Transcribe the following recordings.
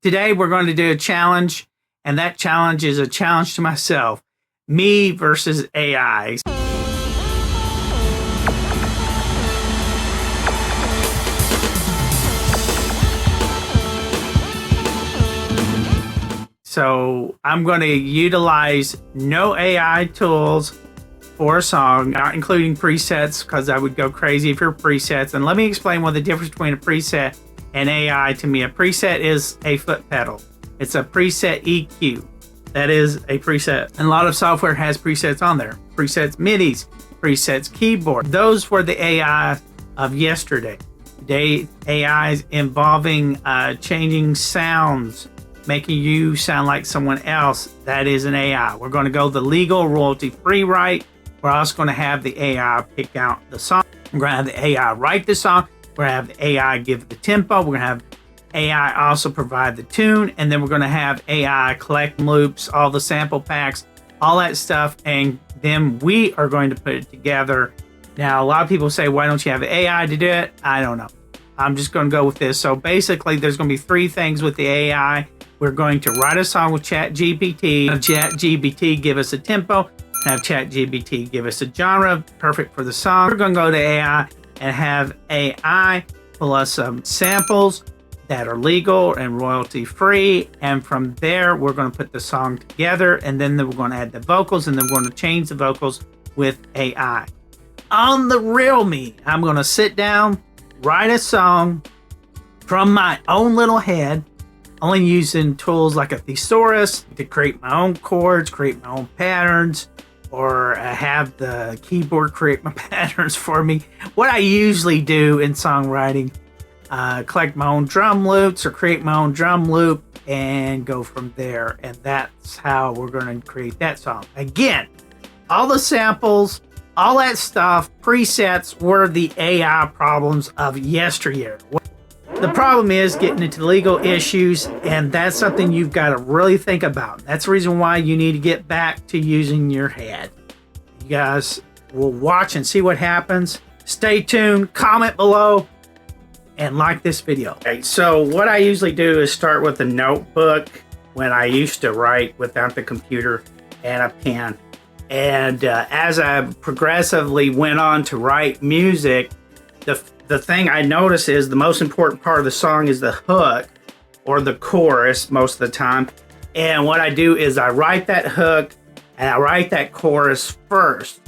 Today we're going to do a challenge, and that challenge is a challenge to myself. Me versus AI. So I'm going to utilize no AI tools for a song, not including presets, because I would go crazy if you're presets. And let me explain what the difference between a preset and AI to me. A preset is a foot pedal. It's a preset EQ. That is a preset. And a lot of software has presets on there. Presets MIDIs, presets keyboard. Those were the AI of yesterday. Today, AI is involving changing sounds, making you sound like someone else. That is an AI. We're going to go the legal royalty-free right. We're also going to have the AI pick out the song. We're going to have the AI write the song. We're going to have the AI give the tempo. We're going to have AI also provide the tune. And then we're going to have AI collect loops, all the sample packs, all that stuff. And then we are going to put it together. Now, a lot of people say, why don't you have AI to do it? I don't know. I'm just going to go with this. So basically, there's going to be three things with the AI. We're going to write a song with ChatGPT. Have ChatGPT give us a tempo. Have ChatGPT give us a genre, perfect for the song. We're going to go to AI and have AI pull us some samples that are legal and royalty free. And from there, we're going to put the song together. And then we're going to add the vocals, and then we're going to change the vocals with AI. On the real me, I'm going to sit down, write a song from my own little head, only using tools like a thesaurus to create my own chords, create my own patterns, or have the keyboard create my patterns for me. What I usually do in songwriting, collect my own drum loops or create my own drum loop and go from there. And that's how we're going to create that song. Again, all the samples, all that stuff, presets were the AI problems of yesteryear. The problem is getting into legal issues, and that's something you've got to really think about. That's the reason why you need to get back to using your head. You guys will watch and see what happens. Stay tuned, comment below, and like this video. Okay, so what I usually do is start with a notebook when I used to write without the computer and a pen. And as I progressively went on to write music, the thing I notice is the most important part of the song is the hook or the chorus most of the time. And what I do is I write that hook and I write that chorus first.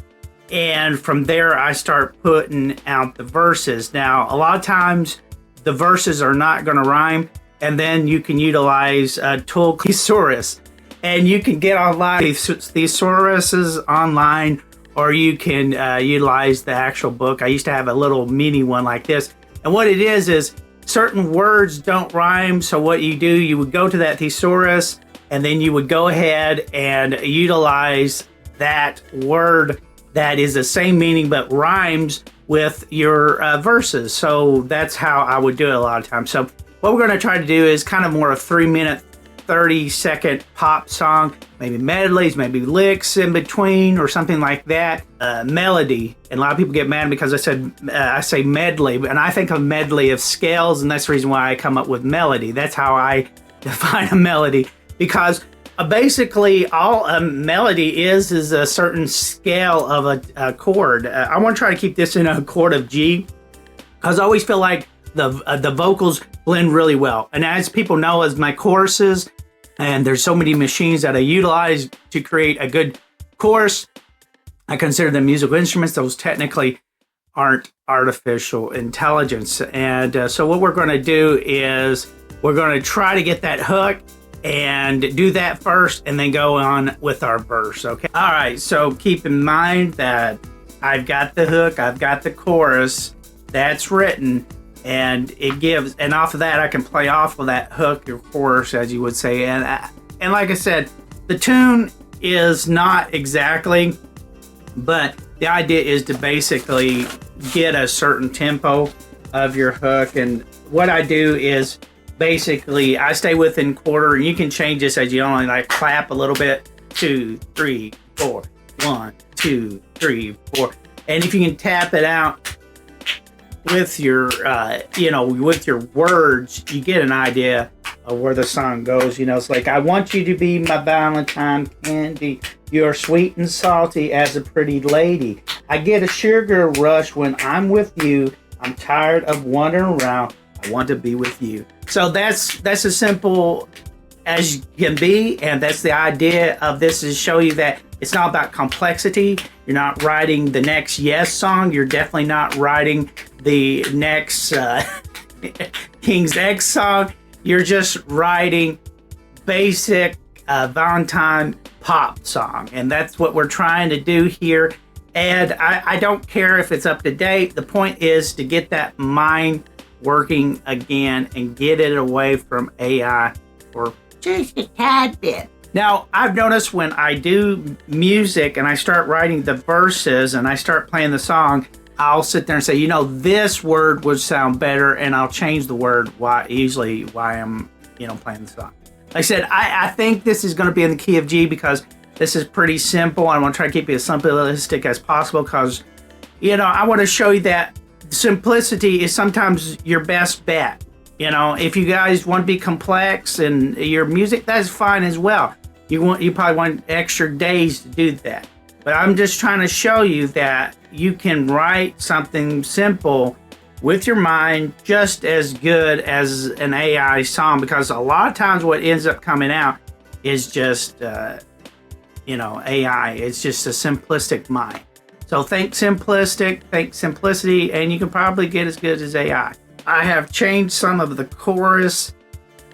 And from there, I start putting out the verses. Now, a lot of times the verses are not going to rhyme. And then you can utilize a tool called thesaurus. And you can get online thesauruses online, or you can utilize the actual book. I used to have a little mini one like this. And what it is certain words don't rhyme. So what you do, you would go to that thesaurus, and then you would go ahead and utilize that word that is the same meaning but rhymes with your verses. So that's how I would do it a lot of times. So what we're going to try to do is kind of more a 3-minute, 30-second pop song, maybe medleys, maybe licks in between or something like that. Melody, and a lot of people get mad because I say medley, and I think of medley of scales, and that's the reason why I come up with melody. That's how I define a melody, because basically all a melody is a certain scale of a chord. I want to try to keep this in a chord of G, because I always feel like the vocals blend really well. And as people know, as my choruses, and there's so many machines that I utilize to create a good chorus, I consider them musical instruments. Those technically aren't artificial intelligence. And so what we're going to do is we're going to try to get that hook and do that first, and then go on with our verse. Okay. All right. So keep in mind that I've got the hook, I've got the chorus that's written. And it gives, and off of that, I can play off of that hook or chorus, as you would say. And like I said, the tune is not exactly, but the idea is to basically get a certain tempo of your hook. And what I do is basically I stay within quarter, and you can change this as you only like clap a little bit. 2, 3, 4, 1, 2, 3, 4. And if you can tap it out with your, with your words, you get an idea where the song goes. You know, it's like, I want you to be my Valentine candy. You're sweet and salty as a pretty lady. I get a sugar rush when I'm with you. I'm tired of wandering around. I want to be with you. So that's as simple as you can be, and that's the idea of this, is show you that it's not about complexity. You're not writing the next Yes song. You're definitely not writing the next King's X song. You're just writing basic Valentine pop song, and that's what we're trying to do here. And I don't care if it's up to date. The point is to get that mind working again and get it away from AI for just a tad bit. Now, I've noticed when I do music and I start writing the verses and I start playing the song, I'll sit there and say, you know, this word would sound better, and I'll change the word while I'm, playing the song. Like I said, I think this is going to be in the key of G because this is pretty simple. I want to try to keep it as simplistic as possible because, I want to show you that simplicity is sometimes your best bet. If you guys want to be complex in your music, that's fine as well. You probably want extra days to do that. But I'm just trying to show you that you can write something simple with your mind just as good as an AI song, because a lot of times what ends up coming out is just, AI. It's just a simplistic mind. So think simplicity, and you can probably get as good as AI. I have changed some of the chorus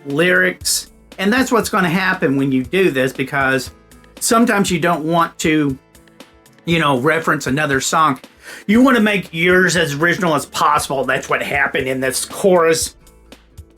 lyrics, and that's what's going to happen when you do this, because sometimes you don't want to, reference another song. You want to make yours as original as possible. That's what happened in this chorus.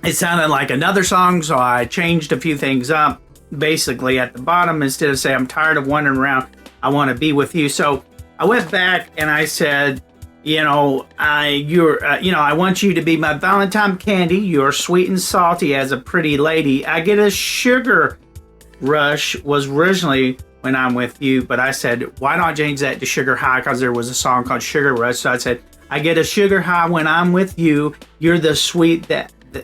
It sounded like another song, so I changed a few things up. Basically, at the bottom, instead of saying, I'm tired of wandering around, I want to be with you. So I went back and I said, I want you to be my Valentine candy. You're sweet and salty as a pretty lady. I get a sugar rush was originally when I'm with you, but I said, why not change that to sugar high? Because there was a song called Sugar Rush. So I said, I get a sugar high when I'm with you. You're the sweet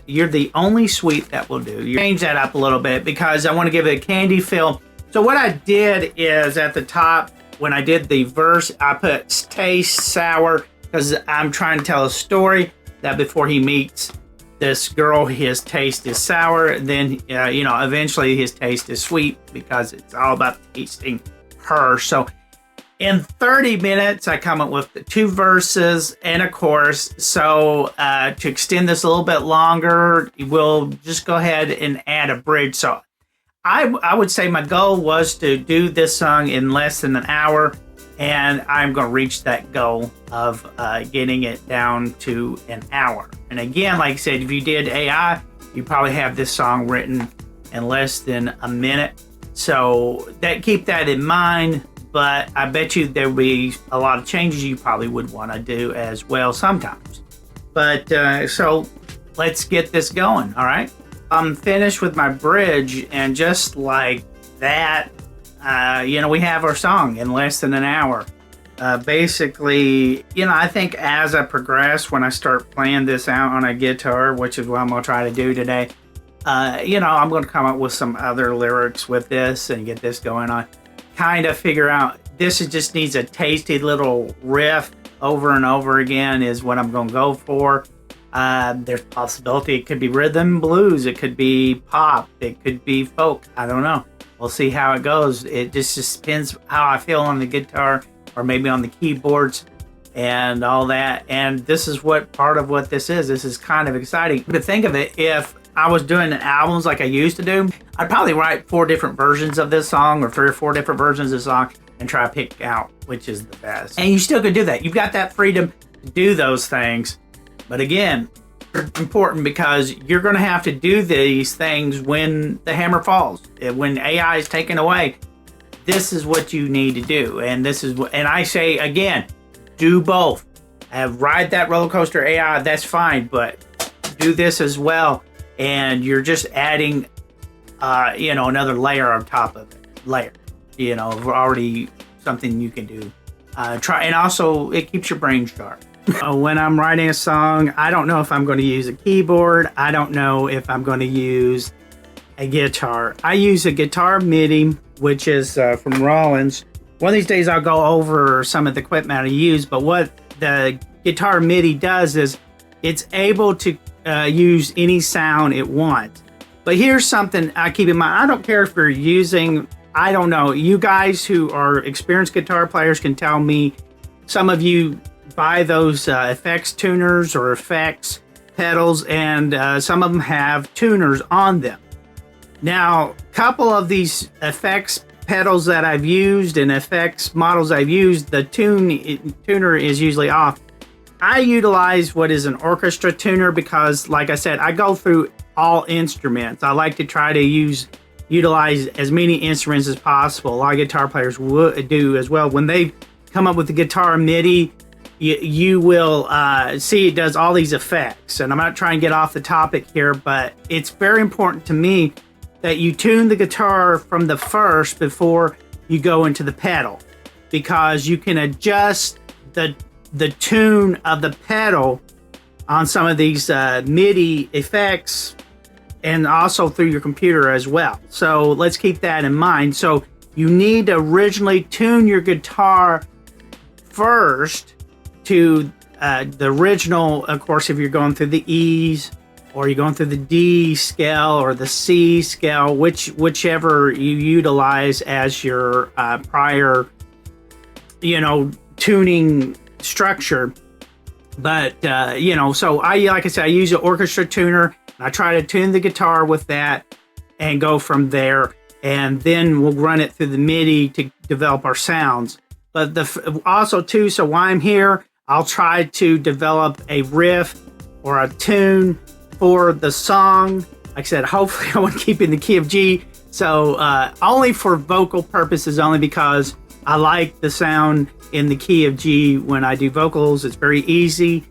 you're the only sweet that will do. You change that up a little bit because I want to give it a candy feel. So what I did is at the top, when I did the verse, I put taste sour because I'm trying to tell a story that before he meets this girl, his taste is sour. Then, eventually his taste is sweet because it's all about tasting her. So in 30 minutes, I come up with the 2 verses and a chorus. So to extend this a little bit longer, we'll just go ahead and add a bridge. So I would say my goal was to do this song in less than an hour, and I'm going to reach that goal of getting it down to an hour. And again, like I said, if you did AI, you probably have this song written in less than a minute. So keep that in mind, but I bet you there will be a lot of changes you probably would want to do as well sometimes. But so let's get this going, all right? I'm finished with my bridge, and just like that, we have our song in less than an hour. Basically, I think as I progress, when I start playing this out on a guitar, which is what I'm going to try to do today, I'm going to come up with some other lyrics with this and get this going on. Kind of figure out, just needs a tasty little riff over and over again is what I'm going to go for. There's a possibility it could be rhythm blues, it could be pop, it could be folk. I don't know. We'll see how it goes. It just depends how I feel on the guitar or maybe on the keyboards and all that. And this is part of what this is. This is kind of exciting. But think of it, if I was doing albums like I used to do, I'd probably write 4 different versions of this song or 3 or 4 different versions of the song and try to pick out which is the best. And you still could do that. You've got that freedom to do those things. But again, it's important because you're going to have to do these things when the hammer falls. When AI is taken away, this is what you need to do. And I say again, do both. Ride that roller coaster AI, that's fine, but do this as well. And you're just adding, another layer on top of it. Already something you can do. And also it keeps your brain sharp. When I'm writing a song, I don't know if I'm going to use a keyboard. I don't know if I'm going to use a guitar. I use a guitar MIDI, which is from Rollins. One of these days I'll go over some of the equipment I use, but what the guitar MIDI does is it's able to use any sound it wants. But here's something I keep in mind. I don't care if you're using, I don't know, you guys who are experienced guitar players can tell me. Some of you buy those effects tuners or effects pedals, and some of them have tuners on them. Now, a couple of these effects pedals that I've used and effects models I've used, the tuner is usually off. I utilize what is an orchestra tuner because, like I said, I go through all instruments. I like to try to utilize as many instruments as possible. A lot of guitar players would do as well. When they come up with the guitar MIDI, you will see it does all these effects. And I'm not trying to get off the topic here, but it's very important to me that you tune the guitar from the first before you go into the pedal, because you can adjust the tune of the pedal on some of these MIDI effects and also through your computer as well. So let's keep that in mind. So you need to originally tune your guitar first to the original, of course, if you're going through the E's or you're going through the D scale or the C scale, whichever you utilize as your prior, tuning structure. But so like I said, I use an orchestra tuner. I try to tune the guitar with that and go from there, and then we'll run it through the MIDI to develop our sounds. But also too, so while I'm here, I'll try to develop a riff or a tune for the song. Like I said, hopefully I want to keep in the key of G. So only for vocal purposes, only because I like the sound in the key of G when I do vocals. It's very easy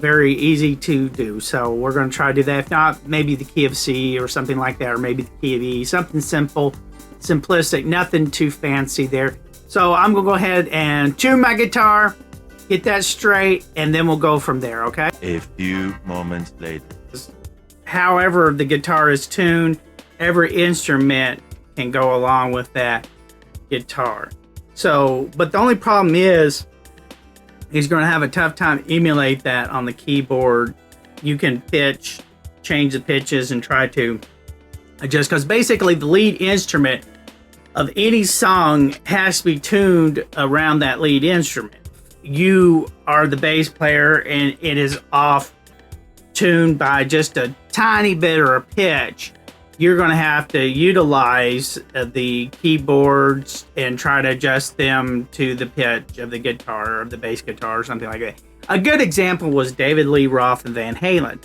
to do. So we're going to try to do that. If not, maybe the key of C or something like that, or maybe the key of E, something simple, simplistic, nothing too fancy there. So I'm going to go ahead and tune my guitar, get that straight, and then we'll go from there, okay? A few moments later. However the guitar is tuned, every instrument can go along with that guitar. So, but the only problem is he's going to have a tough time emulate that on the keyboard. You can change the pitches and try to adjust, because basically the lead instrument of any song has to be tuned around that lead instrument. You are the bass player and it is off tuned by just a tiny bit or a pitch. You're going to have to utilize the keyboards and try to adjust them to the pitch of the guitar or the bass guitar or something like that. A good example was David Lee Roth and Van Halen.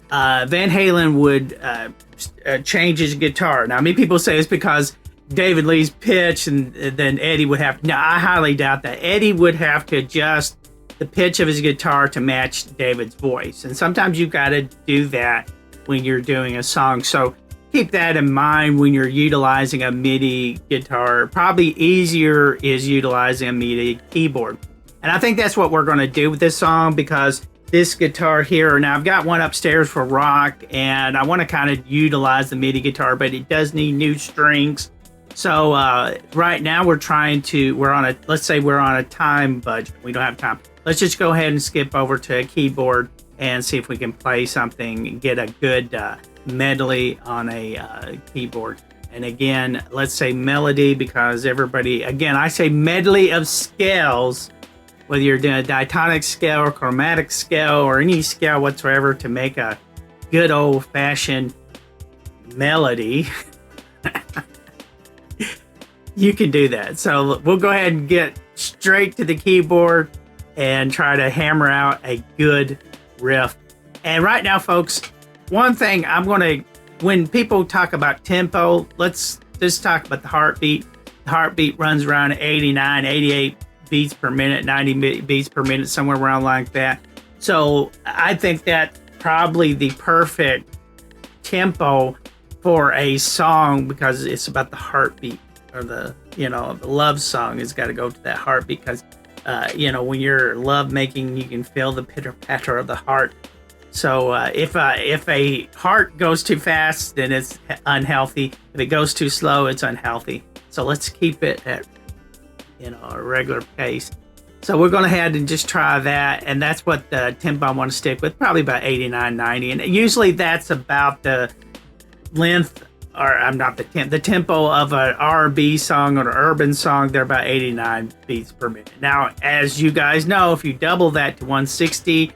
Van Halen would change his guitar. Now, many people say it's because David Lee's pitch, and then Eddie would have. No, I highly doubt that. Eddie would have to adjust the pitch of his guitar to match David's voice, and sometimes you've got to do that when you're doing a song. So keep that in mind when you're utilizing a MIDI guitar. Probably easier is utilizing a MIDI keyboard, and I think that's what we're going to do with this song, because this guitar here. Now I've got one upstairs for rock, and I want to kind of utilize the MIDI guitar, but it does need new strings. So right now let's say we're on a time budget. We don't have time. Let's just go ahead and skip over to a keyboard and see if we can play something and get a good medley on a keyboard. And again, let's say melody, because I say medley of scales, whether you're doing a diatonic scale or chromatic scale or any scale whatsoever, to make a good old-fashioned melody. You can do that. So we'll go ahead and get straight to the keyboard and try to hammer out a good riff. And right now, folks, one thing when people talk about tempo, let's just talk about the heartbeat. The heartbeat runs around 89, 88 beats per minute, 90 beats per minute, somewhere around like that. So I think that's probably the perfect tempo for a song, because it's about the heartbeat, or the love song has got to go to that heartbeat, because when you're love making, you can feel the pitter patter of the heart. So if a heart goes too fast, then it's unhealthy. If it goes too slow, it's unhealthy. So let's keep it at a regular pace. So we're going to head and just try that, and that's what the tempo I want to stick with, probably about 89, 90. And usually that's about the length, or I'm not the tempo of an R&B song or an urban song. They're about 89 beats per minute. Now, as you guys know, if you double that to 160,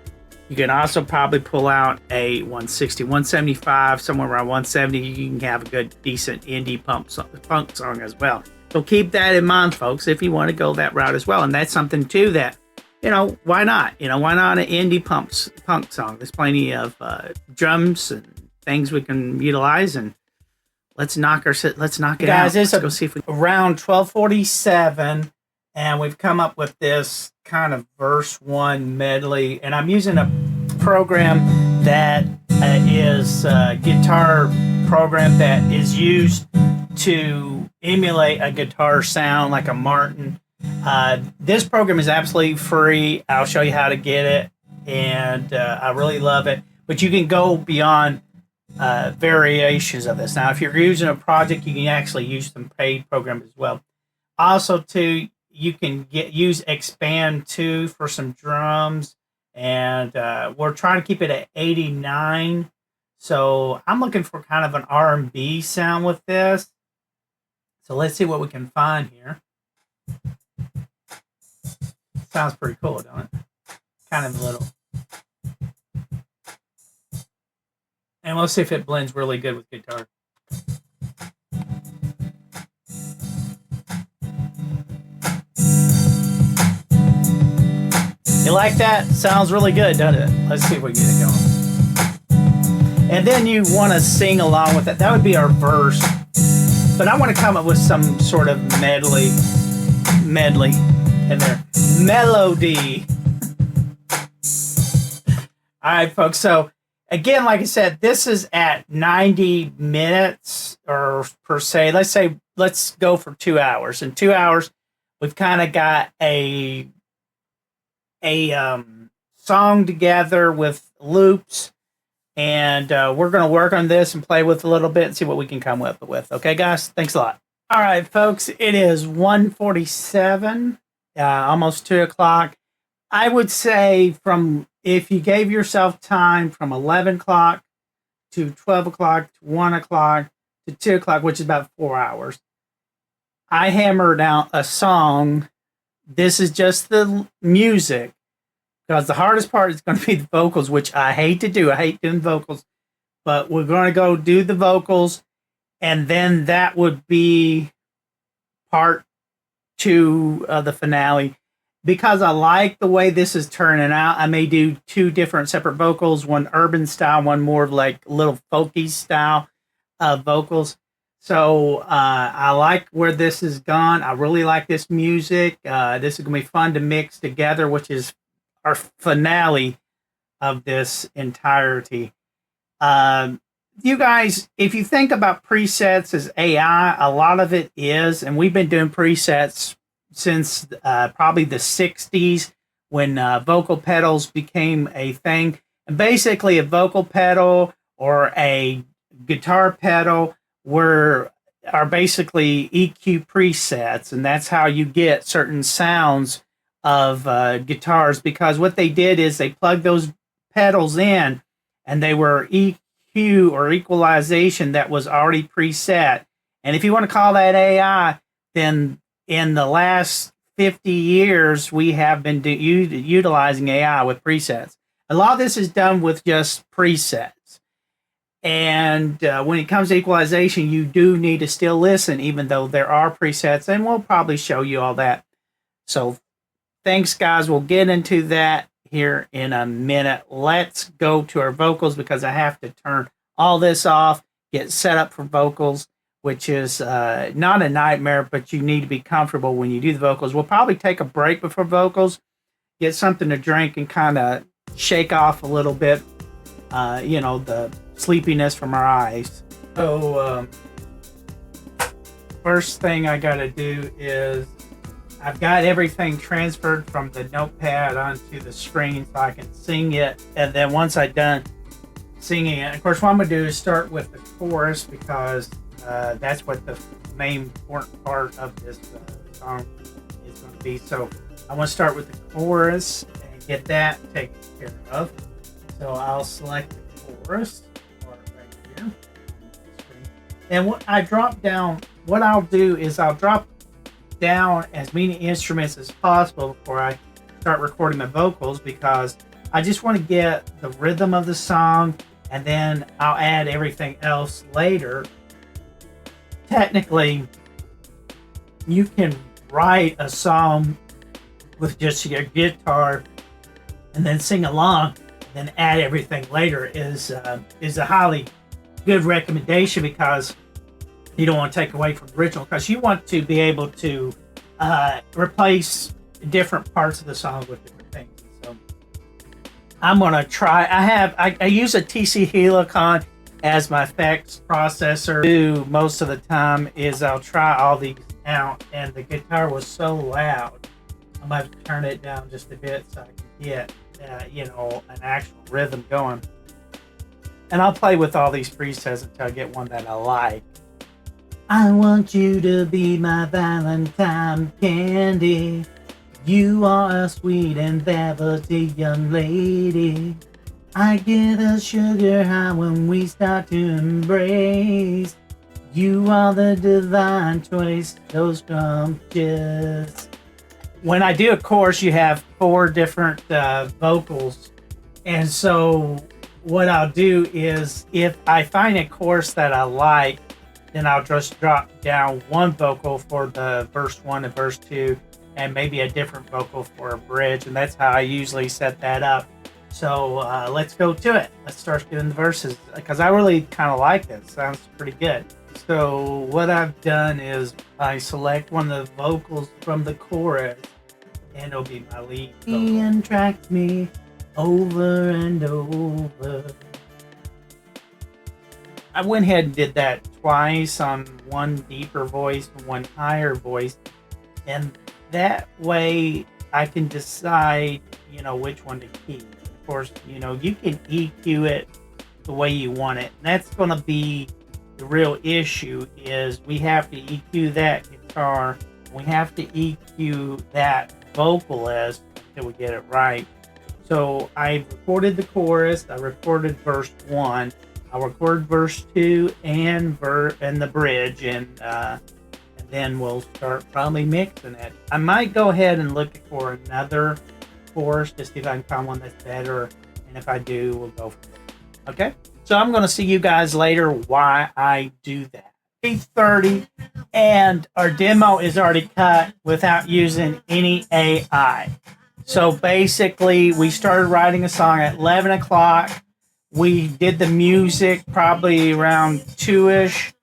you can also probably pull out a 160, 175, somewhere around 170. You can have a good, decent indie punk song as well. So keep that in mind, folks, if you want to go that route as well. And that's something, too, that, why not? Why not an indie punk song? There's plenty of drums and things we can utilize. And let's knock it out. Guys, let's go see if we around 12:47, and we've come up with this kind of verse 1 medley. And I'm using a program that is a guitar program that is used to emulate a guitar sound like a Martin. This program is absolutely free. I'll show you how to get it, and I really love it. But you can go beyond variations of this. Now, if you're using a project, you can actually use some paid programs as well. Also, too, you can use Expand 2 for some drums, and we're trying to keep it at 89. So I'm looking for kind of an R&B sound with this. So let's see what we can find here. Sounds pretty cool, don't it? Kind of a little. And we'll see if it blends really good with guitar. You like that? Sounds really good, doesn't it? Let's see if we can get it going. And then you want to sing along with it. That would be our verse. But I want to come up with some sort of medley in there. Melody. All right, folks. So again, like I said, this is at 90 minutes or per se. Let's go for 2 hours. In 2 hours, we've kind of got a song together with loops. And we're going to work on this and play with a little bit and see what we can come up with. Okay, guys? Thanks a lot. All right, folks. It is 1:47, almost 2 o'clock. I would say if you gave yourself time from 11 o'clock to 12 o'clock to 1 o'clock to 2 o'clock, which is about 4 hours, I hammered out a song. This is just the music. Because the hardest part is going to be the vocals, which I hate to do. I hate doing vocals. But we're going to go do the vocals. And then that would be part 2 of the finale. Because I like the way this is turning out, I may do 2 different separate vocals. One urban style, one more like little folky style vocals. So I like where this has gone. I really like this music. This is going to be fun to mix together, which is our finale of this entirety. You guys, if you think about presets as AI, a lot of it is, and we've been doing presets since probably the 60s when vocal pedals became a thing. And basically a vocal pedal or a guitar pedal are basically EQ presets, and that's how you get certain sounds of guitars, because what they did is they plugged those pedals in and they were EQ or equalization that was already preset. And if you want to call that AI, then in the last 50 years we have been utilizing AI with presets. A lot of this is done with just presets. And when it comes to equalization, you do need to still listen, even though there are presets, and we'll probably show you all that. So thanks, guys. We'll get into that here in a minute. Let's go to our vocals, because I have to turn all this off, get set up for vocals, which is not a nightmare, but you need to be comfortable when you do the vocals. We'll probably take a break before vocals, get something to drink, and kind of shake off a little bit, the sleepiness from our eyes. So first thing I got to do is I've got everything transferred from the notepad onto the screen so I can sing it. And then once I'm done singing it, of course, what I'm going to do is start with the chorus because that's what the main important part of this song is going to be. So I want to start with the chorus and get that taken care of. So I'll select the chorus part right here. And what I'll do is I'll drop down as many instruments as possible before I start recording the vocals, because I just want to get the rhythm of the song, and then I'll add everything else later. Technically, you can write a song with just your guitar and then sing along, and then add everything later is a highly good recommendation, because you don't want to take away from the original, because you want to be able to replace different parts of the song with different things. So I'm gonna try. I use a TC Helicon as my effects processor. Do most of the time is I'll try all these out, and the guitar was so loud I'm gonna have to turn it down just a bit so I can get an actual rhythm going. And I'll play with all these presets until I get one that I like. I want you to be my Valentine candy. You are a sweet and velvety young lady. I get a sugar high when we start to embrace. You are the divine choice, so scrumptious. When I do a chorus, you have 4 different vocals. And so what I'll do is, if I find a chorus that I like, then I'll just drop down one vocal for the verse 1 and verse 2, and maybe a different vocal for a bridge. And that's how I usually set that up. So let's go to it. Let's start doing the verses, because I really kind of like it. Sounds pretty good. So what I've done is I select one of the vocals from the chorus, and it'll be my lead vocal. He attracts me over and over. I went ahead and did that twice, on one deeper voice and one higher voice, and that way I can decide, which one to keep. Of course, you can EQ it the way you want it. And that's going to be the real issue, is we have to EQ that guitar, we have to EQ that vocalist until we get it right. So I recorded the chorus, I recorded verse 1, I recorded verse 2 and the bridge, and then we'll start probably mixing it. I might go ahead and look for another chorus to see if I can find one that's better, and if I do, we'll go from there. Okay? So I'm going to see you guys later why I do that. 8:30, and our demo is already cut without using any AI. So basically, we started writing a song at 11 o'clock. We did the music probably around 2-ish,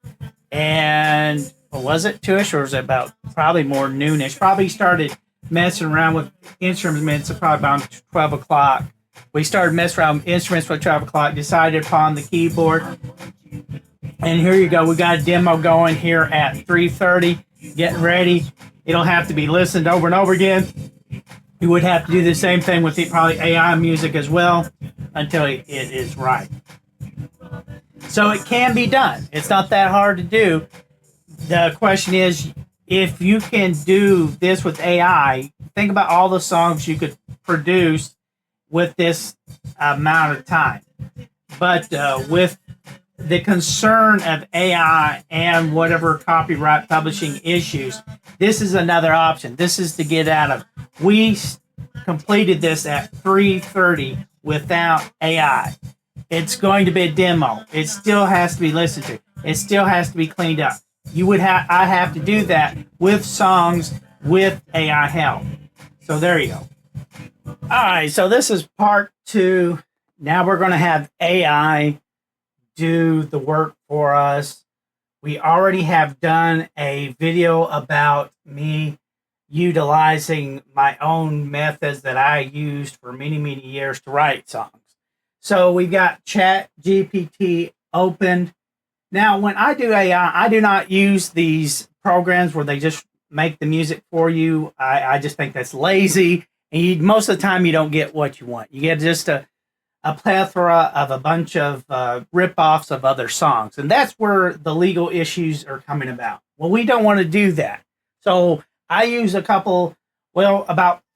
and was it 2-ish, or was it about probably more noonish? Probably started messing around with instruments at probably about 12 o'clock. We started messing around with instruments at 12 o'clock, decided upon the keyboard, and here you go. We got a demo going here at 3:30, getting ready. It'll have to be listened over and over again. You would have to do the same thing with probably AI music as well, until it is right. So it can be done. It's not that hard to do. The question is, if you can do this with AI, think about all the songs you could produce with this amount of time. But with the concern of AI and whatever copyright publishing issues, this is another option. This is to get out of. We completed this at 3:30 without AI. It's going to be a demo. It still has to be listened to. It still has to be cleaned up. I have to do that with songs with AI help. So there you go. All right, so this is part 2. Now we're going to have AI do the work for us. We already have done a video about me utilizing my own methods that I used for many, many years to write songs. So we got Chat GPT opened. Now, when I do AI, I do not use these programs where they just make the music for you. I just think that's lazy. And most of the time, you don't get what you want. You get just a plethora of a bunch of rip-offs of other songs. And that's where the legal issues are coming about. Well, we don't want to do that. So I use about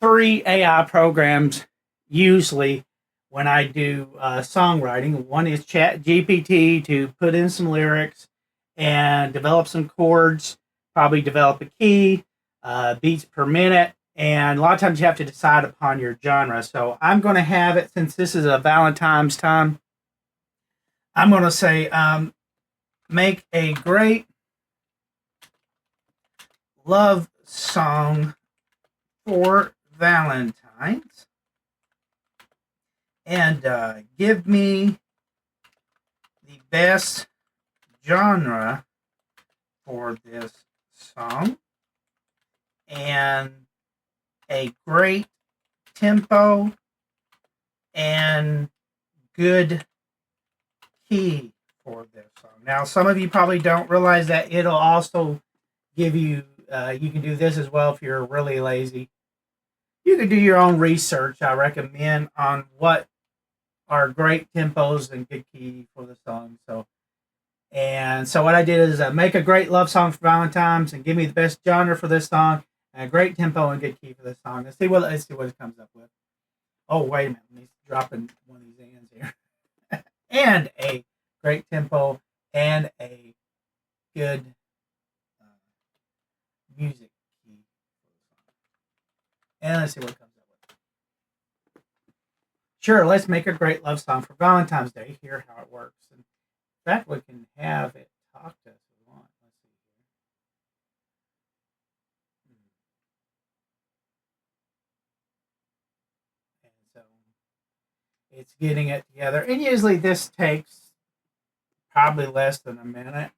3 AI programs usually when I do songwriting. One is ChatGPT to put in some lyrics and develop some chords, probably develop a key, beats per minute. And a lot of times you have to decide upon your genre. So I'm going to have it, since this is a Valentine's time, I'm going to say, make a great love song for Valentine's. And give me the best genre for this song. And a great tempo and good key for this song. Now, some of you probably don't realize that it'll also give you, you can do this as well if you're really lazy. You can do your own research, I recommend, on what are great tempos and good key for the song. So what I did is make a great love song for Valentine's and give me the best genre for this song. A great tempo and good key for this song. Let's see what it comes up with. Oh, wait a minute. He's dropping one of these hands here. And a great tempo and a good music key for the song. And let's see what it comes up with. Sure, let's make a great love song for Valentine's Day. Hear how it works. In fact, we can have it talk to us if we want. Let's see here. So it's getting it together, and usually this takes probably less than a minute.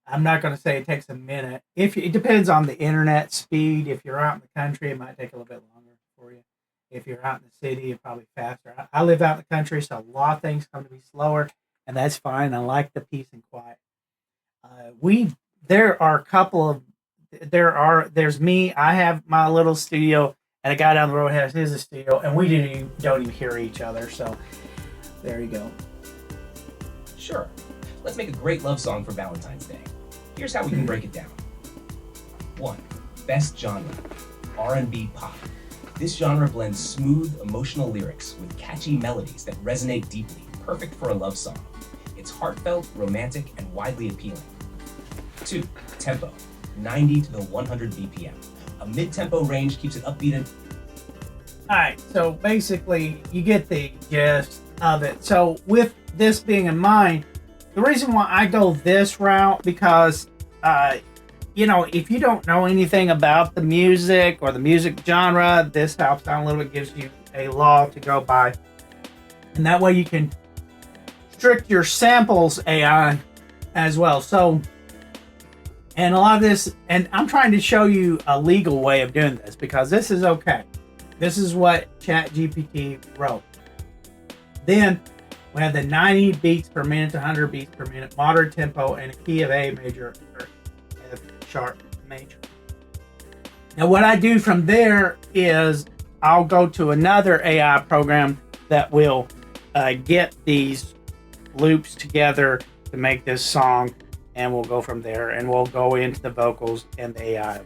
I'm not going to say it takes a minute. It depends on the internet speed. If you're out in the country, it might take a little bit longer for you. If you're out in the city, it's probably faster. I live out in the country, so a lot of things come to be slower, and that's fine. I like the peace and quiet. There's me. I have my little studio, and a guy down the road has his studio, and we don't even hear each other. So there you go. Sure. Let's make a great love song for Valentine's Day. Here's how we can break it down. 1. Best genre, R&B pop. This genre blends smooth, emotional lyrics with catchy melodies that resonate deeply, perfect for a love song. It's heartfelt, romantic, and widely appealing. 2. Tempo, 90 to the 100 BPM. A mid-tempo range keeps it upbeat and... Alright, so basically, you get the gist of it. So with this being in mind, the reason why I go this route, because, if you don't know anything about the music or the music genre, this helps out a little bit, gives you a law to go by. And that way you can strict your samples AI as well. So, and a lot of this, and I'm trying to show you a legal way of doing this because this is okay. This is what ChatGPT wrote. Then we have the 90 beats per minute to 100 beats per minute, moderate tempo, and a key of A major or F sharp major. Now what I do from there is I'll go to another AI program that will get these loops together to make this song, and we'll go from there, and we'll go into the vocals and the AI.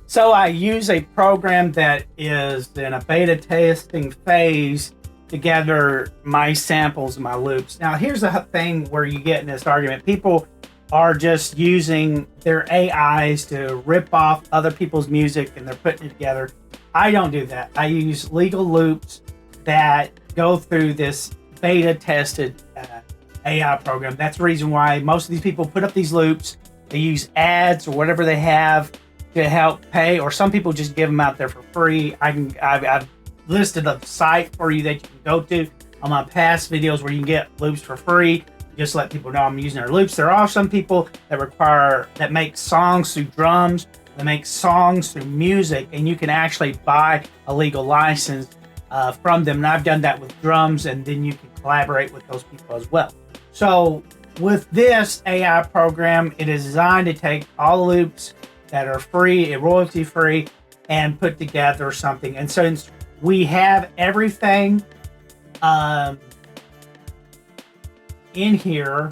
So I use a program that is in a beta testing phase to gather my samples and my loops. Now, here's the thing where you get in this argument. People are just using their AIs to rip off other people's music, and they're putting it together. I don't do that. I use legal loops that go through this beta tested AI program. That's the reason why most of these people put up these loops. They use ads or whatever they have to help pay, or some people just give them out there for free. I've listed a site for you that you can go to on my past videos where you can get loops for free. Just let people know I'm using their loops. There are some people that make songs through drums, that make songs through music, and you can actually buy a legal license from them. And I've done that with drums, and then you can collaborate with those people as well. So with this AI program, it is designed to take all the loops that are free, royalty free, and put together something. And since we have everything in here,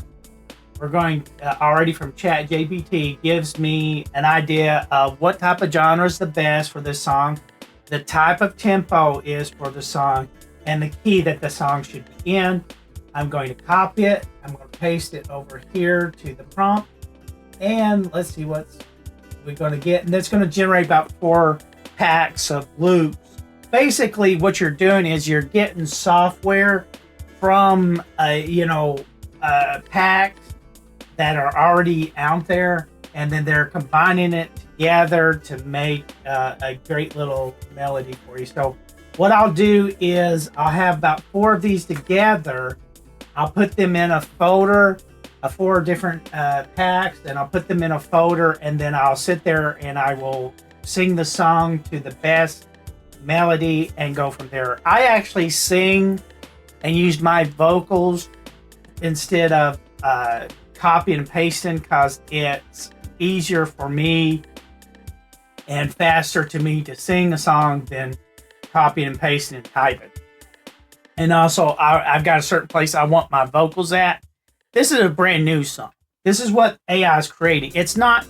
we're going already from ChatGPT gives me an idea of what type of genre is the best for this song, the type of tempo is for the song, and the key that the song should be in. I'm going to copy it. I'm going to paste it over here to the prompt. And let's see what we're going to get. And that's going to generate about 4 packs of loops. Basically, what you're doing is you're getting software from, packs that are already out there, and then they're combining it together to make a great little melody for you. So what I'll do is I'll have about 4 of these together. I'll put them in a folder, 4 different packs, and I'll put them in a folder, and then I'll sit there and I will sing the song to the best melody and go from there. I actually sing and use my vocals instead of copying and pasting because it's easier for me and faster to me to sing a song than copying and pasting and typing. And also, I've got a certain place I want my vocals at. This is a brand new song. This is what AI is creating. It's not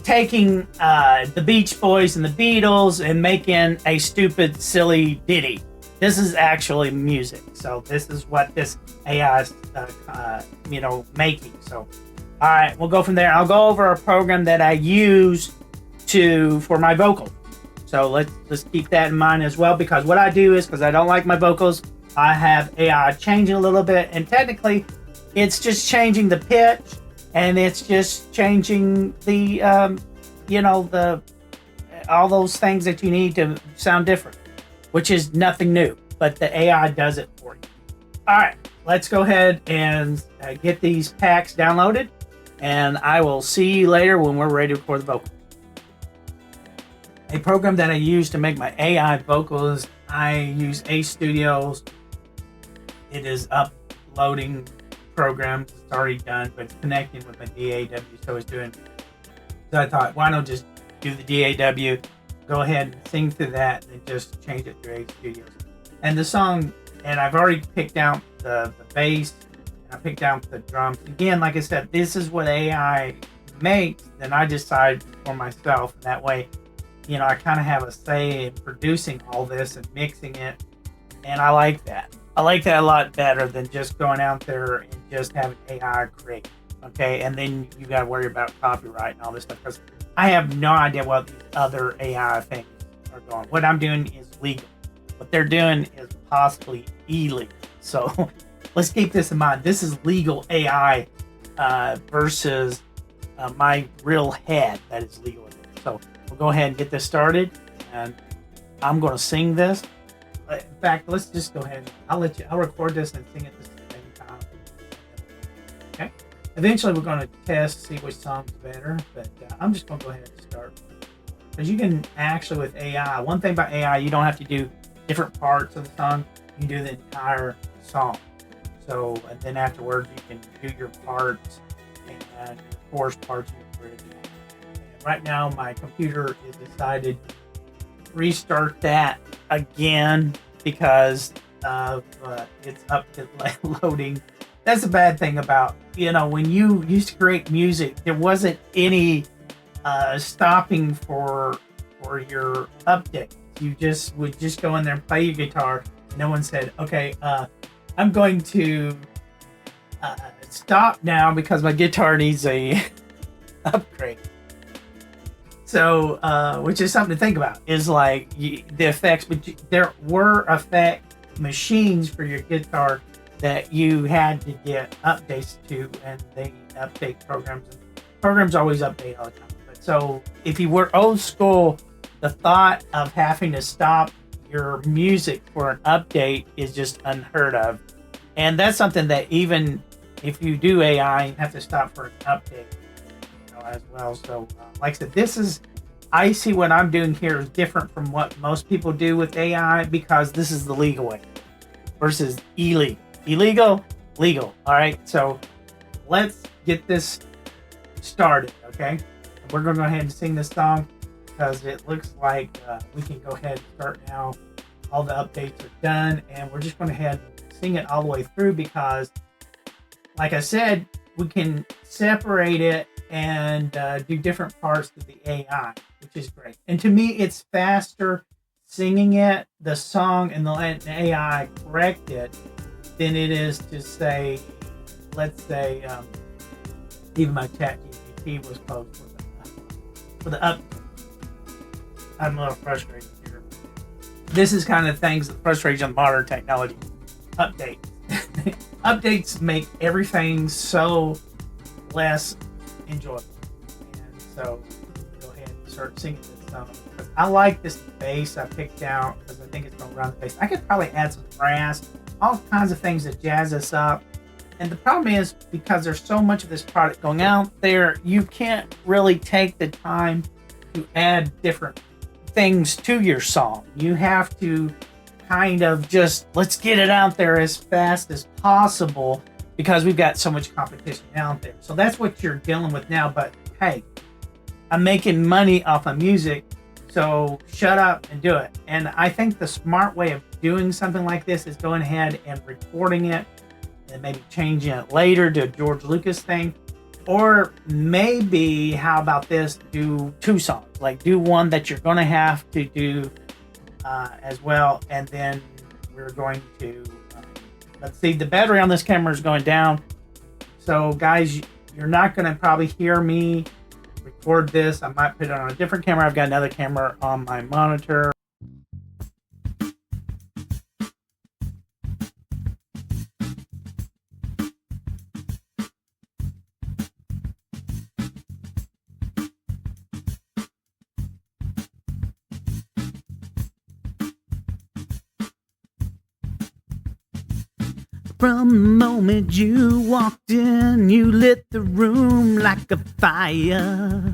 taking the Beach Boys and the Beatles and making a stupid, silly ditty. This is actually music. So this is what this AI is, making. So, all right, we'll go from there. I'll go over a program that I use for my vocal. So let's keep that in mind as well, because what I do is, because I don't like my vocals, I have AI changing a little bit, and technically it's just changing the pitch, and it's just changing the all those things that you need to sound different, which is nothing new, but the AI does it for you. All right, let's go ahead and get these packs downloaded, and I will see you later when we're ready to record the vocal. A program that I use to make my AI vocals, I use Ace Studios. It is uploading program. It's already done, but it's connecting with my DAW, so it's doing. So I thought, why not just do the DAW, go ahead and sing through that, and just change it through Ace Studios. And the song, and I've already picked out the bass, and I picked out the drums. Again, like I said, this is what AI makes, then I decide for myself. And that way, I kind of have a say in producing all this and mixing it, and I like that. I like that a lot better than just going out there and just having AI create. Okay, and then you got to worry about copyright and all this stuff, because I have no idea what these other AI things are going. What I'm doing is legal. What they're doing is possibly illegal. So let's keep this in mind. This is legal AI versus my real head that is legal. So we'll go ahead and get this started, and I'm going to sing this. In fact, let's just go ahead. I'll record this and sing it at the same time. Okay. Eventually, we're going to test, see which song's better, but I'm just going to go ahead and start. Because you can actually, with AI, one thing about AI, you don't have to do different parts of the song. You can do the entire song. So, and then afterwards, you can do your parts and your chorus parts in the bridge. And right now, my computer has decided to restart that again because of it's up to loading. That's the bad thing about, when you used to create music, there wasn't any stopping for your updates. You would just go in there and play your guitar. No one said, okay, I'm going to stop now because my guitar needs a upgrade. So, which is something to think about, is like the effects, but there were effect machines for your guitar that you had to get updates to, and they update programs. And programs always update all the time. But so if you were old school, the thought of having to stop your music for an update is just unheard of. And that's something that even if you do AI, you have to stop for an update as well. So like I said, I see what I'm doing here is different from what most people do with AI, because this is the legal way versus illegal. Illegal, legal. All right, so let's get this started, okay? I'm we're going to go ahead and sing this song because it looks like we can go ahead and start now. All the updates are done, and we're just going to head and sing it all the way through because, like I said, we can separate it and do different parts of the AI, which is great. And to me, it's faster singing it, the song, and letting the AI correct it than it is to say, let's say, even my chat GPT was closed for the up. I'm a little frustrated here. This is kind of things that frustrate you on modern technology. Updates. Updates make everything so less enjoyable. And so go ahead and start singing this song. I like this bass I picked out because I think it's going to run the bass. I could probably add some brass, all kinds of things that jazz us up. And the problem is because there's so much of this product going out there, you can't really take the time to add different things to your song. You have to kind of just let's get it out there as fast as possible because we've got so much competition out there. So that's what you're dealing with now. But hey, I'm making money off of music, so shut up and do it. And I think the smart way of doing something like this is going ahead and recording it and maybe changing it later to a George Lucas thing. Or maybe, how about this, do 2 songs. Like do one that you're going to have to do as well. And then we're going to, let's see, the battery on this camera is going down. So guys, you're not going to probably hear me record this. I might put it on a different camera. I've got another camera on my monitor. From the moment you walked in, you lit the room like a fire.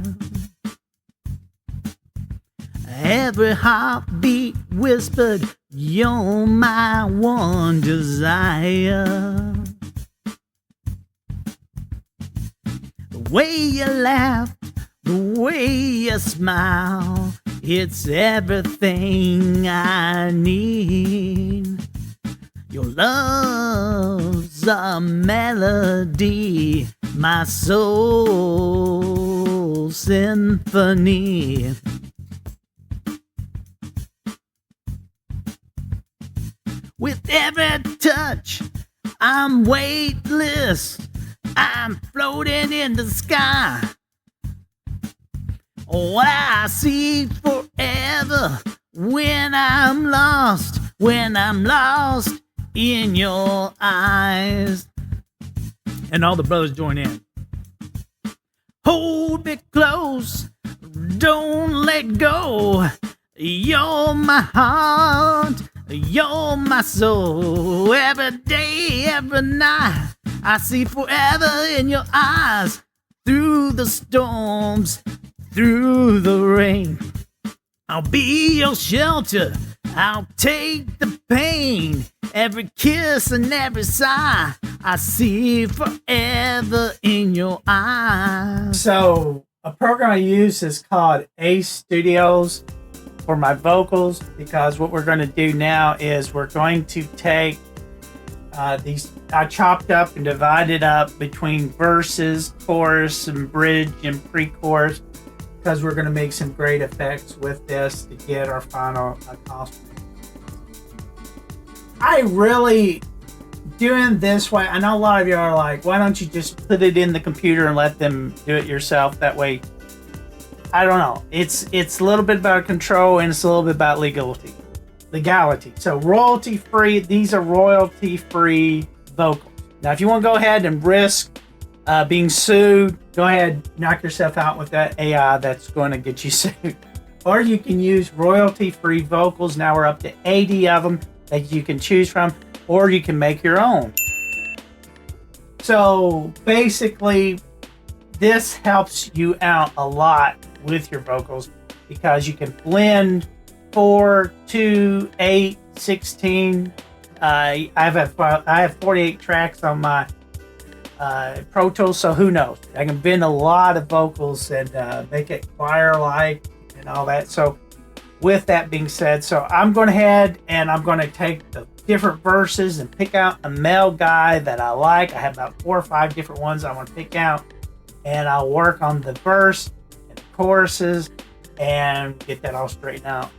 Every heartbeat whispered, you're my one desire. The way you laugh, the way you smile, it's everything I need. Your love's a melody, my soul symphony. With every touch, I'm weightless. I'm floating in the sky. What I see forever when I'm lost in your eyes. And all the brothers join in. Hold me close, don't let go. You're my heart, you're my soul. Every day, every night, I see forever in your eyes. Through the storms, through the rain, I'll be your shelter, I'll take the pain. Every kiss and every sigh, I see forever in your eyes. So, a program I use is called Ace Studios for my vocals, because what we're going to do now is we're going to take these, I chopped up and divided up between verses, chorus, and bridge, and pre-chorus, because we're going to make some great effects with this to get our final costume. I really, doing this way, I know a lot of you are like, why don't you just put it in the computer and let them do it yourself? That way, I don't know. It's a little bit about control, and it's a little bit about legality. So royalty-free, these are royalty-free vocals. Now, if you want to go ahead and risk being sued, go ahead, knock yourself out with that AI that's going to get you sued. Or you can use royalty-free vocals. Now we're up to 80 of them that you can choose from, or you can make your own. So basically, this helps you out a lot with your vocals because you can blend 4, 2, 8, 16. I have 48 tracks on my Pro Tools, so who knows? I can bend a lot of vocals and make it choir-like and all that. So with that being said, so I'm going ahead and I'm going to take the different verses and pick out a male guy that I like. I have about 4 or 5 different ones I want to pick out, and I'll work on the verse and the choruses and get that all straightened out.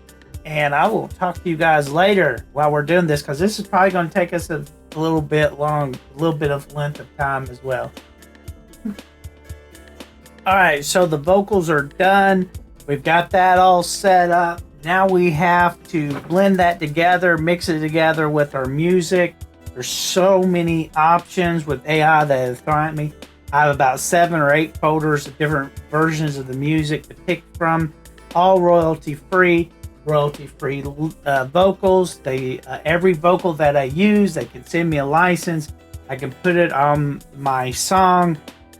And I will talk to you guys later while we're doing this, because this is probably going to take us a little bit long, a little bit of length of time as well. All right, so the vocals are done. We've got that all set up. Now we have to blend that together, mix it together with our music. There's so many options with AI that have thrown at me. I have about 7 or 8 folders of different versions of the music to pick from, all royalty-free. Royalty-free vocals. Every vocal that I use, they can send me a license. I can put it on my song,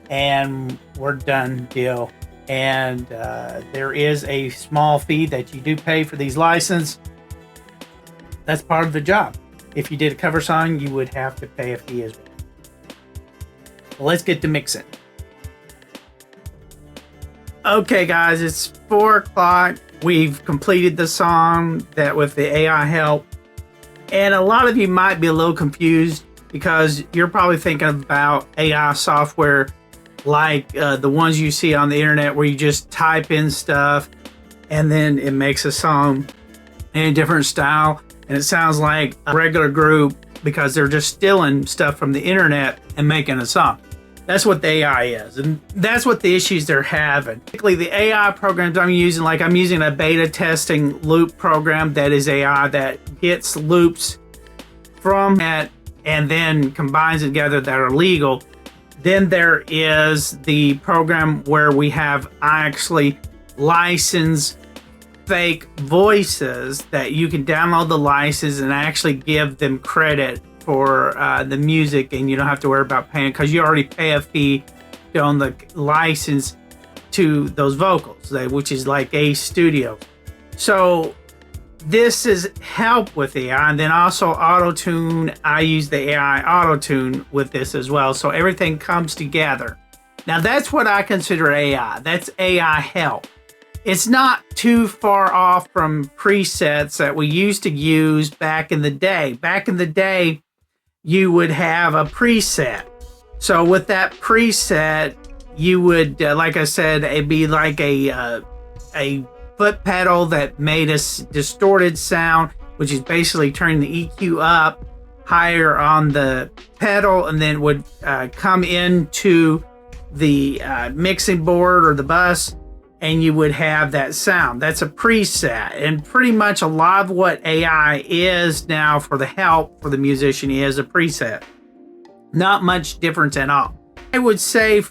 and we're done deal. And there is a small fee that you do pay for these licenses. That's part of the job. If you did a cover song, you would have to pay a fee as well. So let's get to mixing. Okay, guys, it's 4 o'clock. We've completed the song that with the AI help. And a lot of you might be a little confused because you're probably thinking about AI software like the ones you see on the internet where you just type in stuff and then it makes a song in a different style. And it sounds like a regular group because they're just stealing stuff from the internet and making a song. That's what the AI is, and that's what the issues they're having. Particularly the AI programs I'm using, like I'm using a beta testing loop program that is AI that gets loops from that and then combines it together that are legal. Then there is the program where I actually license fake voices that you can download the license and actually give them credit for the music, and you don't have to worry about paying because you already pay a fee on the license to those vocals, which is like a studio. So this is help with AI, and then also auto-tune. I use the AI auto-tune with this as well, so everything comes together. Now that's what I consider AI. That's AI help. It's not too far off from presets that we used to use back in the day. Back in the day, you would have a preset. So with that preset, you would, like I said, it'd be like a foot pedal that made a distorted sound, which is basically turning the EQ up higher on the pedal, and then would come into the mixing board or the bus, and you would have that sound. That's a preset. And pretty much a lot of what AI is now for the help for the musician is a preset. Not much difference at all. I would say,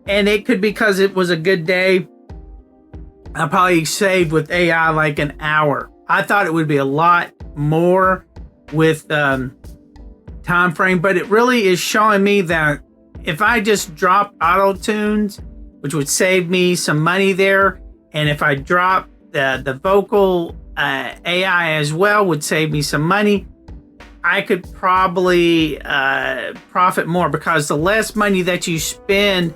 and it could be because it was a good day, I probably saved with AI like an hour. I thought it would be a lot more with time frame, but it really is showing me that if I just drop auto tunes, which would save me some money there, and if I drop the vocal AI as well, would save me some money. I could probably profit more, because the less money that you spend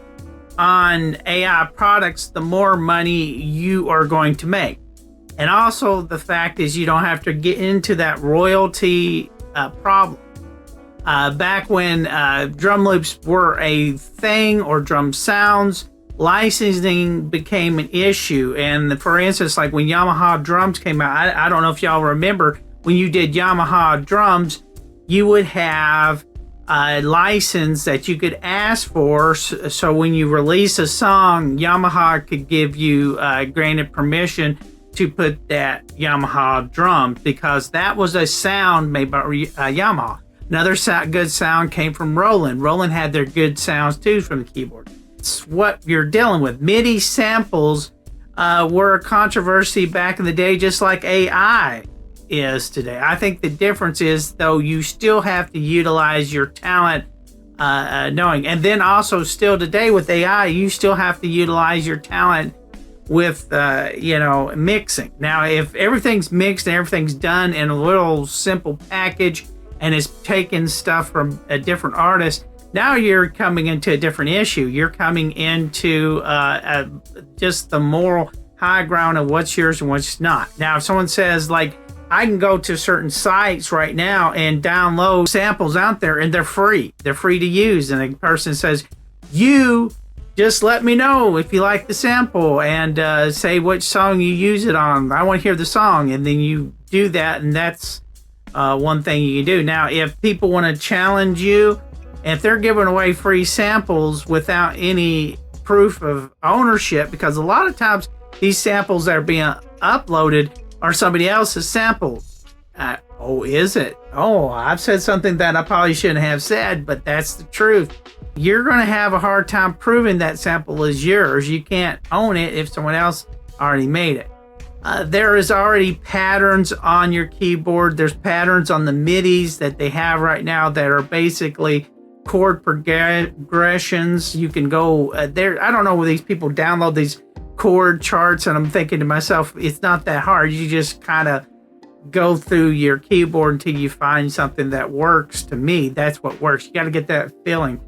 on AI products, the more money you are going to make. And also the fact is you don't have to get into that royalty problem. Back when drum loops were a thing, or drum sounds, licensing became an issue. And for instance, like when Yamaha drums came out, I don't know if y'all remember, when you did Yamaha drums, you would have a license that you could ask for. So when you release a song, Yamaha could give you granted permission to put that Yamaha drum, because that was a sound made by Yamaha. Another good sound came from Roland. Roland had their good sounds too from the keyboard. It's what you're dealing with. MIDI samples were a controversy back in the day, just like AI is today. I think the difference is, though, you still have to utilize your talent knowing. And then also still today with AI, you still have to utilize your talent with, mixing. Now, if everything's mixed and everything's done in a little simple package and is taking stuff from a different artist, Now you're coming into a different issue. You're coming into just the moral high ground of what's yours and what's not. Now, if someone says, like, I can go to certain sites right now and download samples out there, and they're free. They're free to use. And a person says, you just let me know if you like the sample and say which song you use it on. I want to hear the song. And then you do that, and that's one thing you can do. Now, if people want to challenge you, if they're giving away free samples without any proof of ownership, because a lot of times these samples that are being uploaded are somebody else's samples. Oh, is it? Oh, I've said something that I probably shouldn't have said, but that's the truth. You're going to have a hard time proving that sample is yours. You can't own it if someone else already made it. There is already patterns on your keyboard. There's patterns on the MIDIs that they have right now that are basically chord progressions. You can go there. I don't know where these people download these chord charts, and I'm thinking to myself, it's not that hard. You just kind of go through your keyboard until you find something that works. To me, that's what works. You got to get that feeling.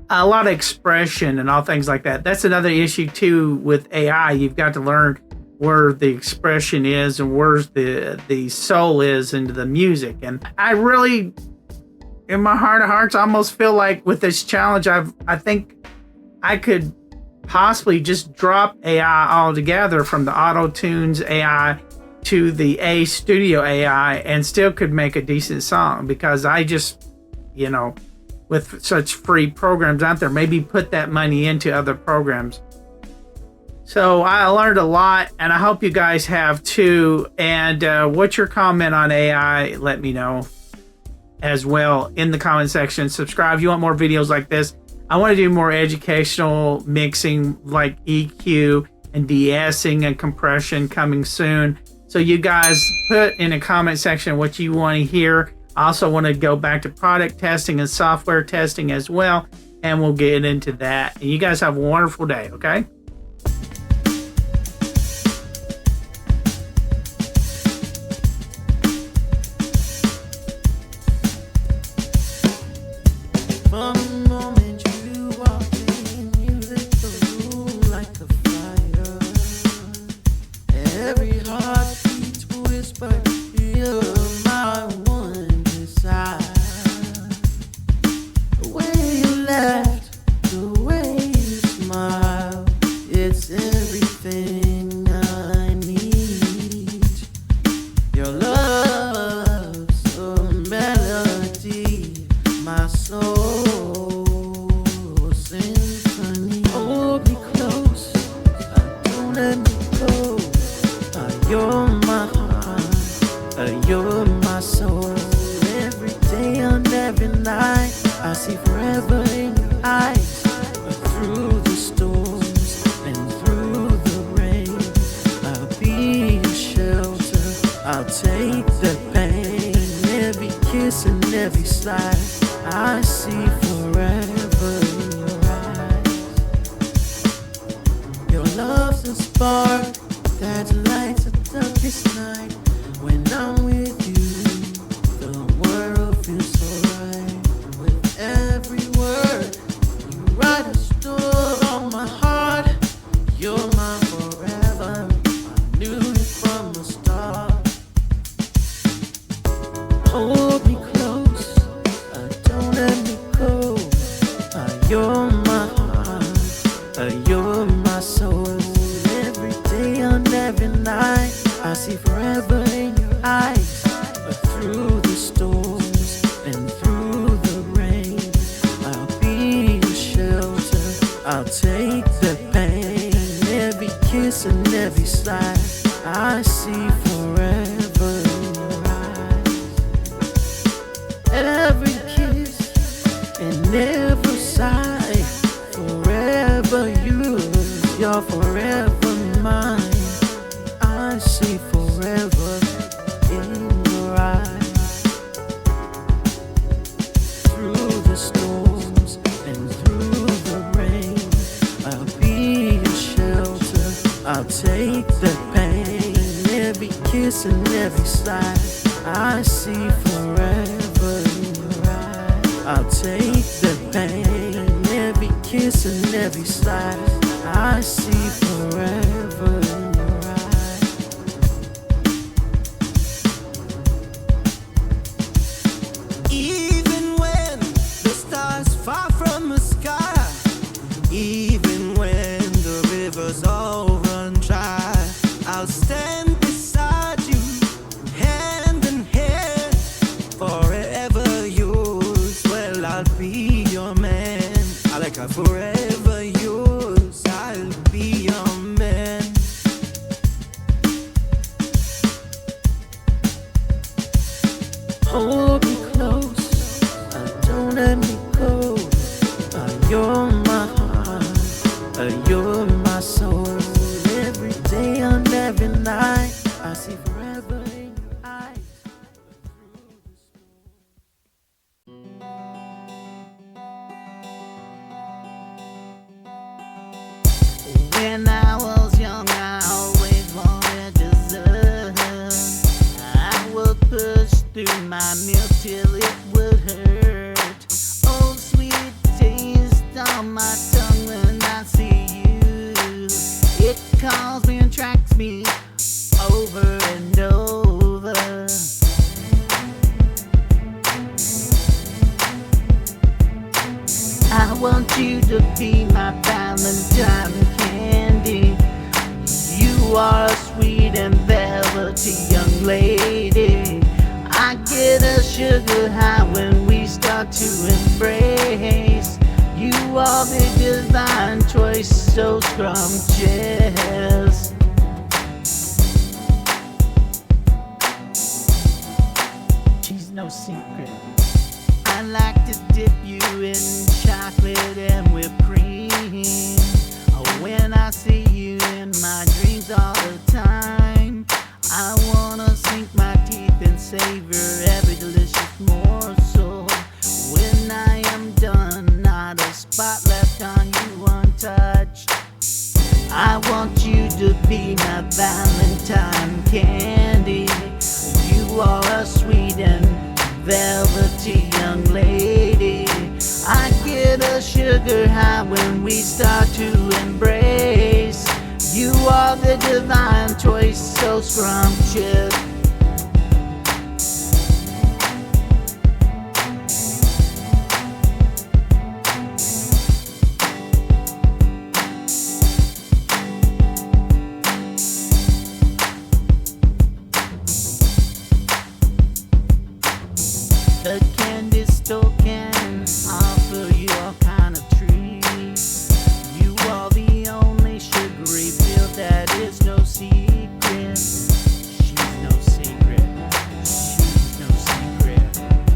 A lot of expression and all things like that. That's another issue too with AI. You've got to learn where the expression is and where the soul is into the music. And I really, in my heart of hearts, almost feel like with this challenge, I think I could possibly just drop AI altogether, from the Auto Tunes AI to the A Studio AI, and still could make a decent song, because I just, with such free programs out there, maybe put that money into other programs. So I learned a lot, and I hope you guys have too. And what's your comment on AI? Let me know as well in the comment section. Subscribe if you want more videos like this. I want to do more educational mixing, like EQ and de-essing and compression, coming soon. So you guys put in the comment section what you want to hear. I also want to go back to product testing and software testing as well, and we'll get into that. And you guys have a wonderful day, okay? You're my soul. Every day and every night, I see forever in your eyes. Through the storms and through the rain, I'll be your shelter. I'll take the pain. Every kiss and every slide, I see forever in your eyes. Your love's a spark that lights the darkest night. When I'm with you, the world feels so right. With every word, you write a story on my heart. You're my forever. I knew it from the start. Hold me close, don't let me go. You're my heart, you're my soul. Every day and every night, I see forever in your eyes. Through the storms and through the rain, I'll be your shelter. I'll take the pain. Every kiss and every slide, I see forever in your eyes. Every kiss and every sigh, forever yours, you're forever mine. I see forever in your eyes. Through the storms and through the rain, I'll be your shelter. I'll take the pain. Every kiss and every slide, I see forever in your eyes. I'll take the pain. every slice. I see forever in your eyes. Even when the stars fall from the sky, even when the rivers all run dry, I'll stand beside you, hand in hand, forever yours. Well, I'll be your man. I like her forever yours. I'll be your man. Hold me close, don't let me go. You're my heart, you're my soul. Every day and every night, I see forever in your eyes. When I was young, I always wanted dessert. I would push through my meal till it would hurt. Oh, sweet taste on my tongue when I see you. It calls me and tracks me over and over. I want you to be my Valentine candy. You are a sweet and velvety young lady. I get a sugar high when we start to embrace. You are the divine choice, so scrumptious. She's no secret. I like to dip you in chocolate and whipped cream. When I see you in my dreams all the time, I wanna sink my teeth and savor every delicious morsel. When I am done, not a spot left on you untouched. I want you to be my Valentine candy. You are a sweet and velvety young lady. I get a sugar high when we start to embrace. You are the divine choice, so scrumptious. The candy store can offer you all kind of treats. You are the only sugary pill that is no secret. She's no secret. She's no secret. She's no secret.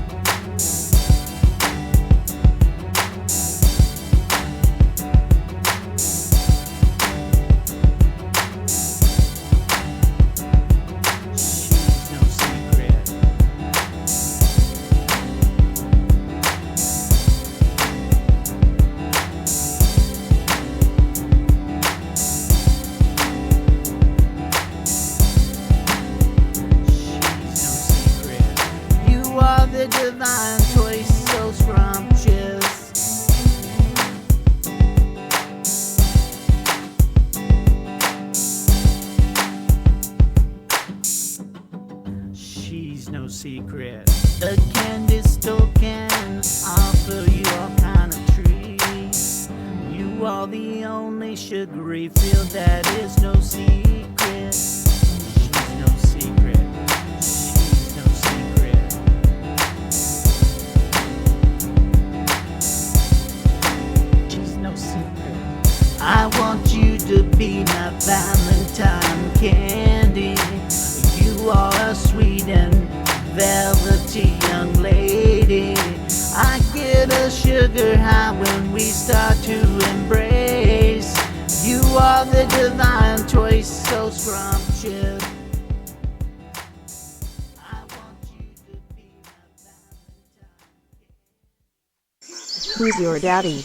You are the divine choice, so scrumptious. She's no secret. The candy store can offer you all kind of treats. You are the only sugary feel that is no secret. She's no secret. She's no secret. She's no secret. I want you to be my Valentine candy. You are a sweet and velvety young lady. I get a sugar high when we start to embrace. You are the divine choice, so scrumptious. I want you to be my Valentine. Who's your daddy?